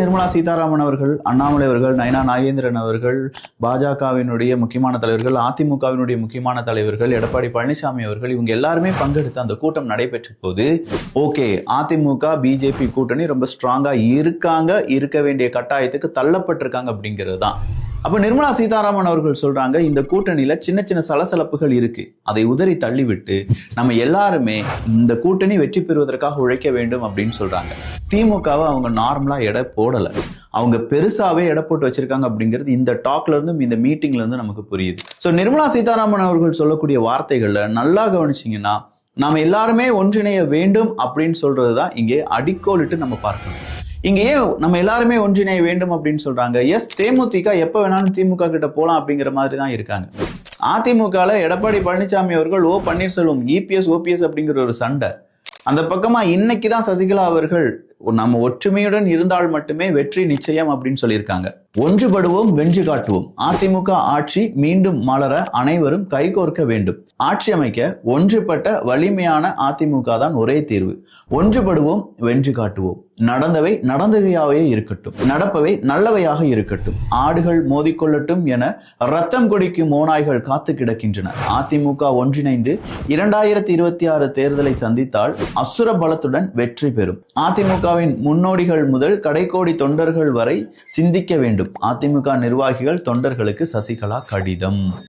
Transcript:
நிர்மலா சீதாராமன் அவர்கள், அண்ணாமலை அவர்கள், நயனா நாகேந்திரன் அவர்கள், பாஜகவினுடைய முக்கியமான தலைவர்கள், அதிமுகவினுடைய முக்கியமான தலைவர்கள், எடப்பாடி பழனிசாமி அவர்கள், இவங்க எல்லாருமே பங்கெடுத்து அந்த கூட்டம் நடைபெற்ற போது ஓகே, அதிமுக பிஜேபி கூட்டணி ரொம்ப ஸ்ட்ராங்கா இருக்க வேண்டிய கட்டாயத்துக்கு தள்ளப்பட்டிருக்காங்க அப்படிங்கிறது தான். அப்ப நிர்மலா சீதாராமன் அவர்கள் சொல்றாங்க, இந்த கூட்டணியில சின்ன சின்ன சலசலப்புகள் இருக்கு, அதை உதறி தள்ளிவிட்டு நம்ம எல்லாருமே இந்த கூட்டணி வெற்றி பெறுவதற்காக உழைக்க வேண்டும் அப்படின்னு சொல்றாங்க. திமுகவை அவங்க நார்மலா எடை போடல, அவங்க பெருசாவே எடை போட்டு வச்சிருக்காங்க அப்படிங்கிறது இந்த டாக்ல இருந்தும் இந்த மீட்டிங்ல இருந்து நமக்கு புரியுது. சோ நிர்மலா சீதாராமன் அவர்கள் சொல்லக்கூடிய வார்த்தைகள்ல நல்லா கவனிச்சீங்கன்னா, நாம எல்லாருமே ஒன்றிணைய வேண்டும் அப்படின்னு சொல்றதுதான் இங்கே அடிக்கோலிட்டு நம்ம பார்க்கணும். இங்க ஏன் நம்ம எல்லாருமே ஒன்றிணைய வேண்டும் அப்படின்னு சொல்றாங்க? எஸ், தேமுதிக எப்ப வேணாலும் திமுக கிட்ட போலாம் அப்படிங்கிற மாதிரி தான் இருக்காங்க. அதிமுகல எடப்பாடி பழனிசாமி அவர்கள், ஓ பன்னீர்செல்வம், இபிஎஸ் ஓபிஎஸ் அப்படிங்கிற ஒரு சண்டை. அந்த பக்கமா இன்னைக்குதான் சசிகலா அவர்கள் நம்ம ஒற்றுமையுடன் இருந்தால் மட்டுமே வெற்றி நிச்சயம் அப்படின்னு சொல்லியிருக்காங்க. ஒன்றுபடுவோம், வென்று காட்டுவோம். அதிமுக ஆட்சி மீண்டும் மலர அனைவரும் கைகோர்க்க வேண்டும். ஆட்சி அமைக்க ஒன்றுபட்ட வலிமையான அதிமுக தான் ஒரே தீர்வு. ஒன்றுபடுவோம், வென்று காட்டுவோம். நடந்தவை நடந்தவையாவே இருக்கட்டும், நடப்பவை நல்லவையாக இருக்கட்டும். ஆடுகள் மோதிக்கொள்ளட்டும் என ரத்தம் குடிக்கும் ஓநாய்கள் காத்து கிடக்கின்றன. அதிமுக ஒன்றிணைந்து 2026 தேர்தலை சந்தித்தால் அசுர பலத்துடன் வெற்றி பெறும். அதிமுகவின் முன்னோடிகள் முதல் கடைக்கோடி தொண்டர்கள் வரை சிந்திக்க வேண்டும். அதிமுக நிர்வாகிகள் தொண்டர்களுக்கு சசிகலா கடிதம்.